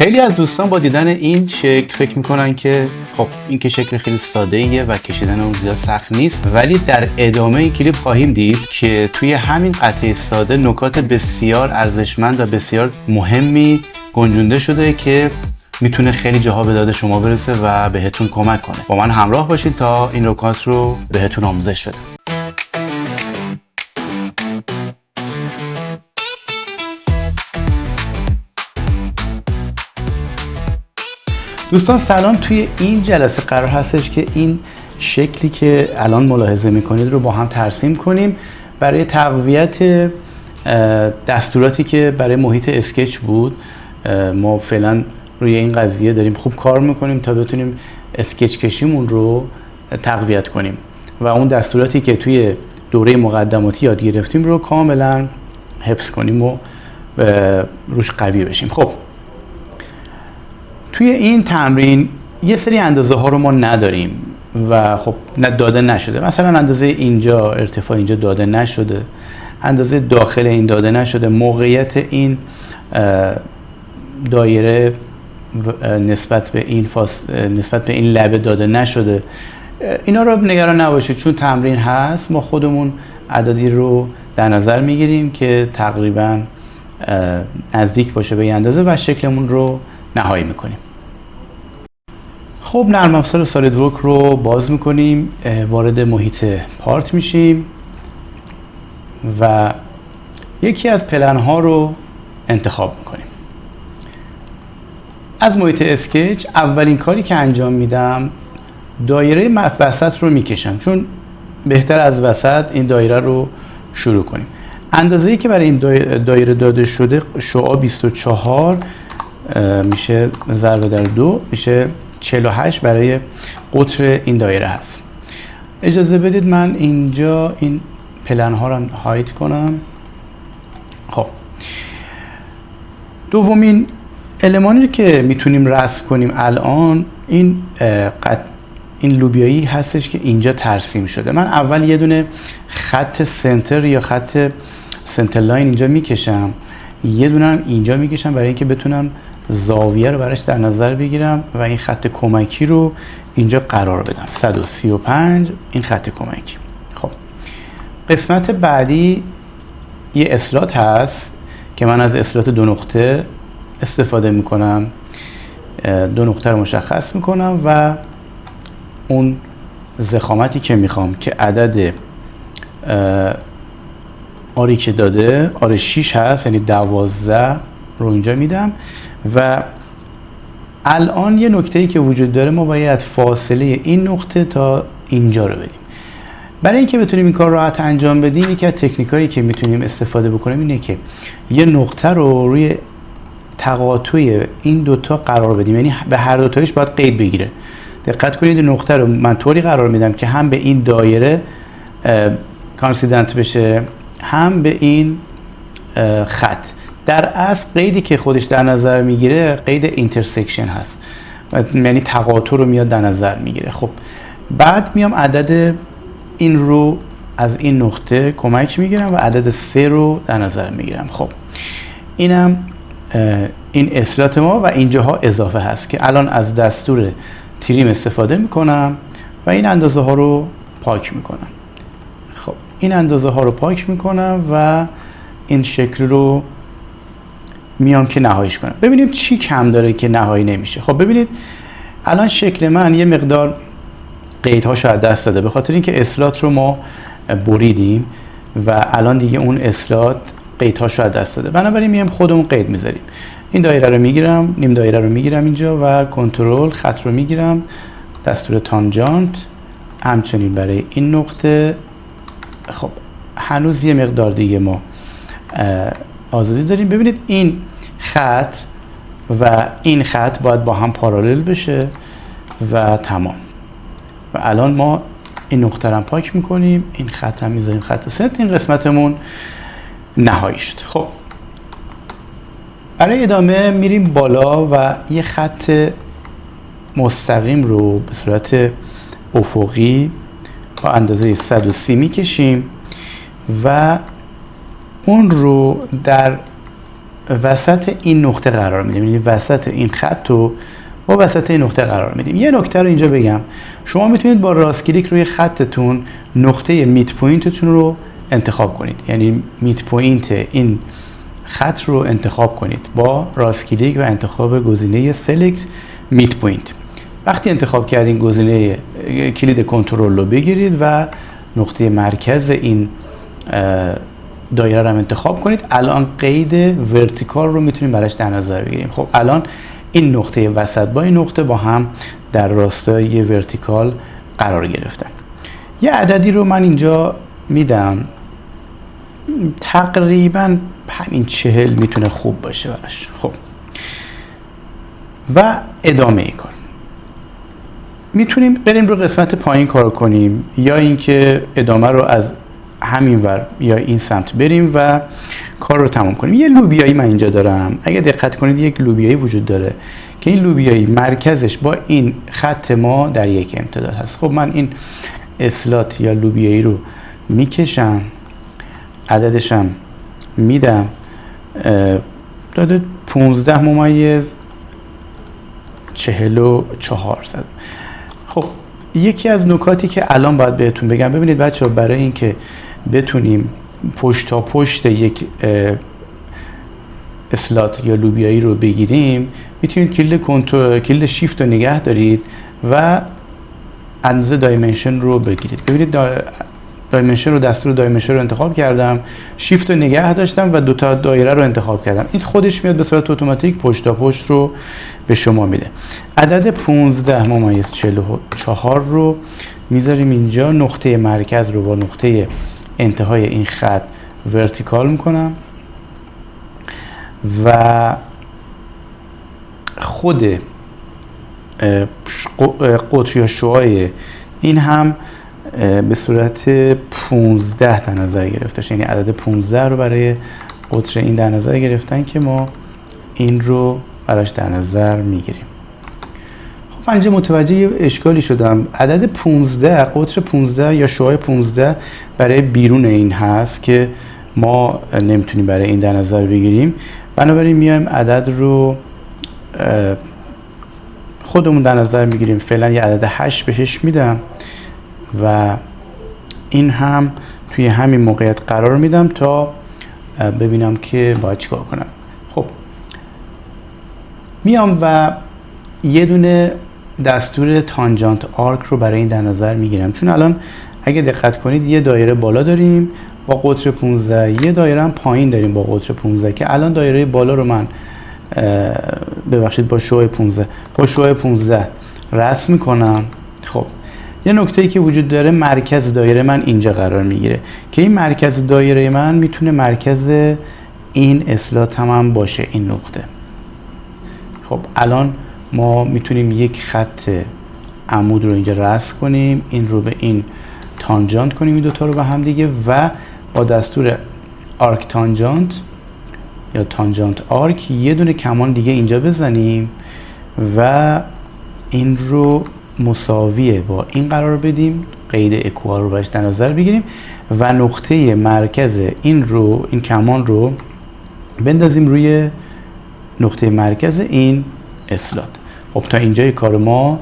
خیلی از دوستان با دیدن این شکل فکر میکنن که خب این که شکل خیلی ساده ایه و کشیدن اون زیاد سخت نیست، ولی در ادامه این کلیپ خواهیم دید که توی همین قطعه ساده نکات بسیار ارزشمند و بسیار مهمی گنجونده شده که میتونه خیلی جاها به داد شما برسه و بهتون کمک کنه. با من همراه باشید تا این نکات رو بهتون آموزش بدم. دوستان سلام، توی این جلسه قرار هستش که این شکلی که الان ملاحظه میکنید رو با هم ترسیم کنیم برای تقویت دستوراتی که برای محیط اسکچ بود. ما فعلا روی این قضیه داریم خوب کار میکنیم تا بتونیم اسکچ کشیمون رو تقویت کنیم و اون دستوراتی که توی دوره مقدماتی یاد گرفتیم رو کاملا حفظ کنیم و روش قوی بشیم. خب توی این تمرین یه سری اندازه ها رو ما نداریم و خب داده نشده. مثلا اندازه اینجا، ارتفاع اینجا داده نشده، اندازه داخل این داده نشده، موقعیت این دایره نسبت به این لبه داده نشده. اینا رو نگران نباشید چون تمرین هست. ما خودمون عددی رو در نظر میگیریم که تقریبا نزدیک باشه به این اندازه و شکلمون رو نهایی میکنیم. خب نرم افزار سالیدورک رو باز میکنیم، وارد محیط پارت میشیم و یکی از پلن ها رو انتخاب میکنیم. از محیط اسکچ اولین کاری که انجام میدم دایره وسط رو میکشم، چون بهتر از وسط این دایره رو شروع کنیم. اندازه‌ای که برای این دایره داده شده شعاع 24 میشه ضرب در 2 میشه 48 برای قطر این دایره هست. اجازه بدید من اینجا این پلن ها رو هاید کنم. خب دومین المانی که میتونیم رسم کنیم الان این لوبیایی هستش که اینجا ترسیم شده. من اول یه دونه خط سنتر یا خط سنتر لاین اینجا میکشم، یه دونه هم اینجا میکشم برای اینکه بتونم زاویه رو براش در نظر بگیرم و این خط کمکی رو اینجا قرار بدم. 135 این خط کمکی. خب قسمت بعدی یه اسلات هست که من از اسلات 2 نقطه استفاده میکنم. 2 نقطه رو مشخص میکنم و اون ضخامتی که میخوام که عدد آری که داده آر 6 هست، یعنی 12 رو اینجا میدم. و الان یه نکته‌ای که وجود داره، ما باید فاصله این نقطه تا اینجا رو بدیم. برای اینکه بتونیم این کار راحت انجام بدیم، یکی از تکنیکایی که میتونیم استفاده بکنیم اینه که یه نقطه رو روی تقاطع این دوتا قرار بدیم، یعنی به هر دوتایش باید قید بگیره. دقت کنید نقطه رو من طوری قرار میدم که هم به این دایره کانسیدنت بشه، هم به این خط. در اصل قیدی که خودش در نظر میگیره قید اینترسکشن هست، یعنی تقاطع رو میاد در نظر میگیره. خب بعد میام عدد این رو از این نقطه کمک میگیرم و عدد 3 رو در نظر میگیرم. خب اینم این اسلات ما و اینجاها اضافه هست که الان از دستور تریم استفاده میکنم و این اندازه ها رو پاک میکنم. خب این اندازه ها رو پاک میکنم و این شکل رو میام که نهاییش کنم. ببینیم چی کم داره که نهایی نمیشه. خب ببینید الان شکل من یه مقدار قیدها شاید دست داده، به خاطر اینکه اسلات رو ما بریدیم و الان دیگه اون اسلات قیدها شاید دست داده. بنابراین میام خودمون قید میذاریم. این دایره رو میگیرم، نیم دایره رو میگیرم اینجا و کنترل خط رو میگیرم، دستور تانجانت همچنین برای این نقطه. خب هنوز یه مقدار دیگه ما آزادی داریم. ببینید این خط و این خط باید با هم پارالل بشه و تمام. و الان ما این نقطه رو پاک میکنیم، این خط هم میذاریم خط ست. این قسمتمون نهایی شد. خب برای ادامه میریم بالا و یه خط مستقیم رو به صورت افقی با اندازه 130 میکشیم و اون رو در وسط این نقطه قرار میدیم، یعنی وسط این خط رو با وسط این نقطه قرار میدیم. یه نکته رو اینجا بگم، شما میتونید با راست کلیک روی خطتون نقطه میت پوینتتون رو انتخاب کنید، یعنی میت پوینت این خط رو انتخاب کنید با راست کلیک و انتخاب گزینه سلکت میت پوینت. وقتی انتخاب کردین گزینه کلید کنترل رو بگیرید و نقطه مرکز این دایره رو هم انتخاب کنید. الان قید ورتیکال رو میتونیم براش در نظر بگیریم. خب الان این نقطه وسط با این نقطه با هم در راستای ورتیکال قرار گرفتن. یه عددی رو من اینجا میدم، تقریبا همین 40 میتونه خوب باشه براش. خب و ادامه ای کار میتونیم بریم رو قسمت پایین کار کنیم، یا اینکه ادامه رو از همین ور یا این سمت بریم و کار رو تمام کنیم. یه لوبیایی من اینجا دارم، اگه دقت کنید یک لوبیایی وجود داره که این لوبیایی مرکزش با این خط ما در یک امتداد هست. خب من این اسلات یا لوبیایی رو میکشم، عددشم میدم، داده 15.44 زد. خب یکی از نکاتی که الان باید بهتون بگم، ببینید بچه ها، برای اینکه بتونیم پشت تا پشت یک اسلات یا لوبیایی رو بگیریم، میتونید کلید شیفت رو نگه دارید و اندازه دایمنشن رو بگیرید. ببینید دایمنشن رو، دستور دایمنشن رو انتخاب کردم، شیفت رو نگه داشتم و دوتا دایره رو انتخاب کردم. این خودش میاد به صورت اتوماتیک پشت تا پشت رو به شما میده. عدد 15.44 رو میذاریم اینجا، نقطه مرکز رو با نقطه انتهای این خط ورتیکال میکنم و خود قطر یا شعاع این هم به صورت 15 در نظر گرفته، یعنی عدد 15 رو برای قطر این در نظر گرفتن که ما این رو براش در نظر میگیریم. خب من اینجا متوجه یه اشکالی شدم. عدد 15، قطر 15 یا شعاع 15 برای بیرون این هست که ما نمیتونیم برای این در نظر بگیریم، بنابراین میایم عدد رو خودمون در نظر میگیریم. فعلا یه عدد 8 بهش میدم و این هم توی همین موقعیت قرار میدم تا ببینم که باید چیکار کنم. خب میام و یه دونه دستور تانجانت آرک رو برای این در نظر میگیرم، چون الان اگه دقت کنید یه دایره بالا داریم با قطر 15، یه دایره هم پایین داریم با قطر 15 که الان دایره بالا رو من ببخشید با شعاع 15 رسم میکنم. خب یه نکته‌ای که وجود داره، مرکز دایره من اینجا قرار میگیره که این مرکز دایره من میتونه مرکز این اسلات هم باشه، این نقطه. خب الان ما میتونیم یک خط عمود رو اینجا رسم کنیم، این رو به این تانجانت کنیم، این دوتا رو به هم دیگه، و با دستور آرک تانجانت یا تانجانت آرک یه دونه کمان دیگه اینجا بزنیم و این رو مساویه با این قرار بدیم، قید اکوال رو باش در نظر بگیریم و نقطه مرکز این کمان رو بندازیم روی نقطه مرکز این اسلات. خب تا اینجای کار ما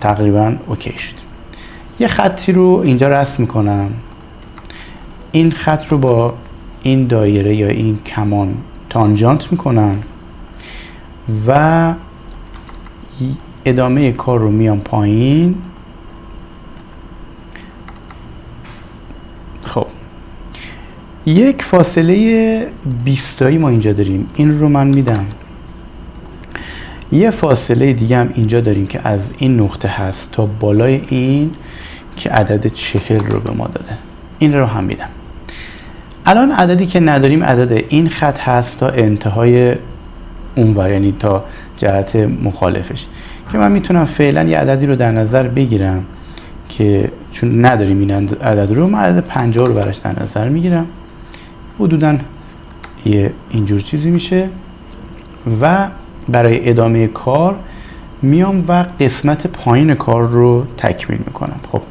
تقریبا اوکی شد. یه خطی رو اینجا رسم میکنم، این خط رو با این دایره یا این کمان تانجانت میکنم و ادامه کار رو میام پایین. خب یک فاصله 20 تایی ما اینجا داریم، این رو من میدم. یه فاصله دیگه هم اینجا داریم که از این نقطه هست تا بالای این که عدد 40 رو به ما داده، این رو هم میدم. الان عددی که نداریم عدد این خط هست تا انتهای اونور، یعنی تا جهت مخالفش، که من میتونم فعلا یه عددی رو در نظر بگیرم که چون نداریم این عدد رو، من عدد 50 رو براش در نظر میگیرم، حدودا یه اینجور چیزی میشه و برای ادامه کار میام و قسمت پایین کار رو تکمیل میکنم. خب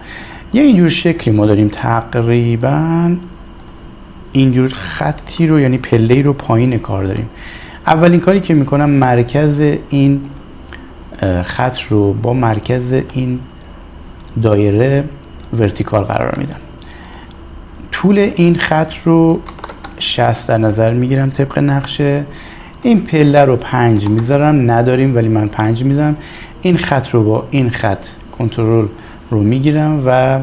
یه اینجور شکلی ما داریم، تقریبا اینجور خطی رو یعنی پله‌ای رو پایین کار داریم. اولین کاری که میکنم مرکز این خط رو با مرکز این دایره ورتیکال قرار میدم. طول این خط رو 60 در نظر میگیرم طبق نقشه. این پله رو 5 میذارم، نداریم ولی من 5 میذارم. این خط رو با این خط کنترل رو میگیرم و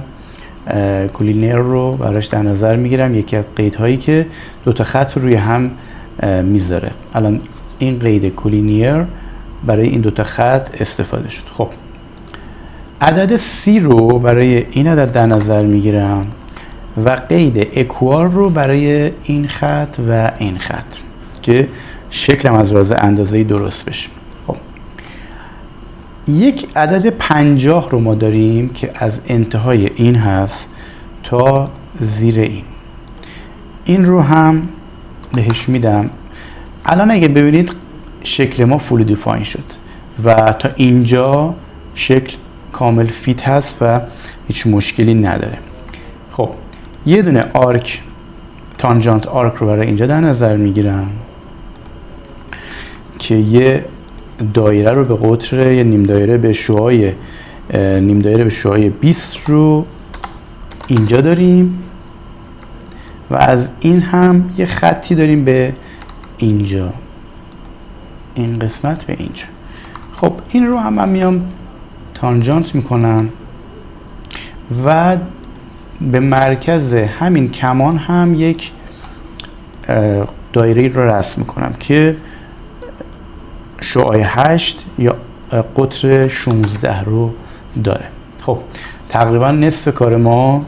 کولینیر رو براش در نظر میگیرم، یکی از قیدهایی که دوتا خط رو روی هم میذاره. الان این قید کولینیر برای این دوتا خط استفاده شد. خب عدد 30 رو برای این عدد در نظر میگیرم و قید اکوال رو برای این خط و این خط که شکلم از راز اندازه‌ای درست بشه. خب یک عدد 50 رو ما داریم که از انتهای این هست تا زیر این رو هم بهش میدم. الان اگه ببینید شکل ما فول دیفاین شد و تا اینجا شکل کامل فیت هست و هیچ مشکلی نداره. خب یه دونه آرک، تانجانت آرک رو برای اینجا در نظر میگیرم که یه دایره رو به قطر یه نیم دایره به شعاع 20 رو اینجا داریم و از این هم یه خطی داریم به اینجا، این قسمت به اینجا. خب این رو هم من میام تانجانت میکنم و به مرکز همین کمان هم یک دایره رو رسم میکنم که شعاع 8 یا قطر 16 رو داره. خب تقریبا نصف کار ما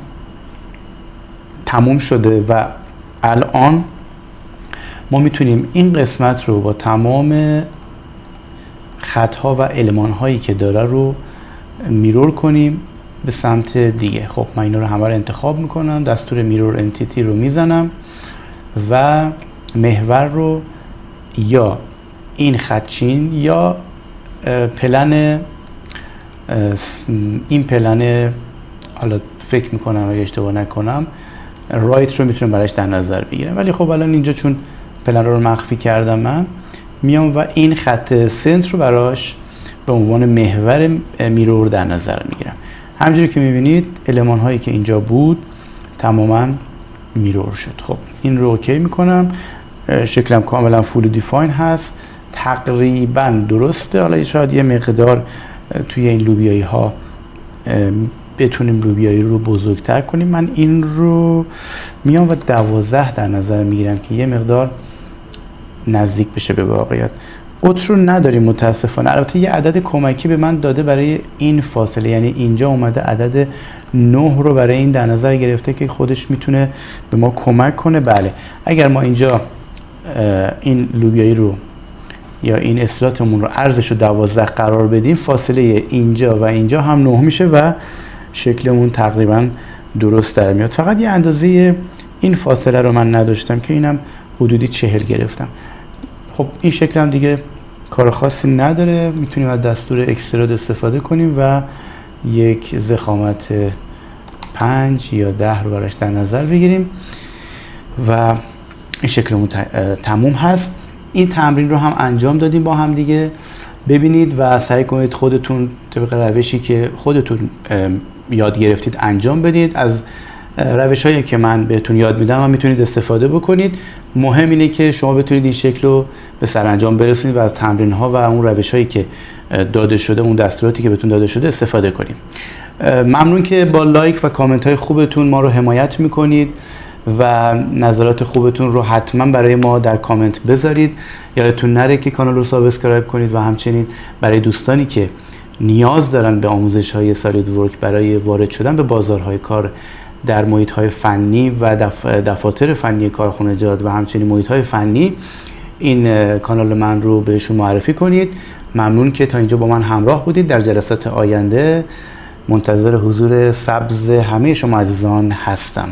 تموم شده و الان ما میتونیم این قسمت رو با تمام خطها و علمان هایی که داره رو میرور کنیم به سمت دیگه. خب من اینا رو همه رو انتخاب میکنم، دستور میرور انتیتی رو میزنم و محور رو یا این خطچین یا پلن این پلن، حالا فکر میکنم اگه اشتباه نکنم رایت رو میتونم براش در نظر بگیرم، ولی خب الان اینجا چون پلن رو مخفی کردم من میام و این خط سنتر رو براش به عنوان محور میرور در نظر میگیرم. همونجوری که میبینید المان هایی که اینجا بود تماما میرور شد. خب این رو اوکی میکنم، شکلم کاملا فول دیفاین هست، تقریبا درسته. حالا شاید یه مقدار توی این لوبیایی ها بتونیم لوبیایی رو بزرگتر کنیم. من این رو میام و 12 در نظر میگیرم که یه مقدار نزدیک بشه به واقعیت. قطر رو نداریم متاسفانه. البته یه عدد کمکی به من داده برای این فاصله، یعنی اینجا اومده عدد 9 رو برای این در نظر گرفته که خودش میتونه به ما کمک کنه. بله اگر ما اینجا این لوبیایی رو یا این اسلاتمون رو عرضش رو 12 قرار بدیم، فاصله اینجا و اینجا هم 9 میشه و شکلمون تقریبا درست در میاد. فقط یه اندازه این فاصله رو من نداشتم که اینم حدودی 40 گرفتم. خب این شکل هم دیگه کار خاصی نداره، میتونیم از دستور اکستراد استفاده کنیم و یک ضخامت 5 یا 10 رو براش در نظر بگیریم و این شکلمون تموم هست. این تمرین رو هم انجام دادیم با هم دیگه. ببینید و سعی کنید خودتون طبق روشی که خودتون یاد گرفتید انجام بدید. از روش هایی که من بهتون یاد میدم هم میتونید استفاده بکنید. مهم اینه که شما بتونید این شکل رو به سرانجام برسونید و از تمرین ها و اون روش هایی که داده شده، اون دستوراتی که بهتون داده شده استفاده کنید. ممنون که با لایک و کامنت های خوبتون ما رو حمایت میکنید و نظرات خوبتون رو حتما برای ما در کامنت بذارید. یادتون نره که کانال رو سابسکرایب کنید و همچنین برای دوستانی که نیاز دارن به آموزش های سالید ورک برای وارد شدن به بازارهای کار در محیط های فنی و دفاتر فنی کارخانجات و همچنین محیط های فنی این کانال من رو بهشون معرفی کنید. ممنون که تا اینجا با من همراه بودید. در جلسات آینده منتظر حضور سبز همه شما عزیزان هستم.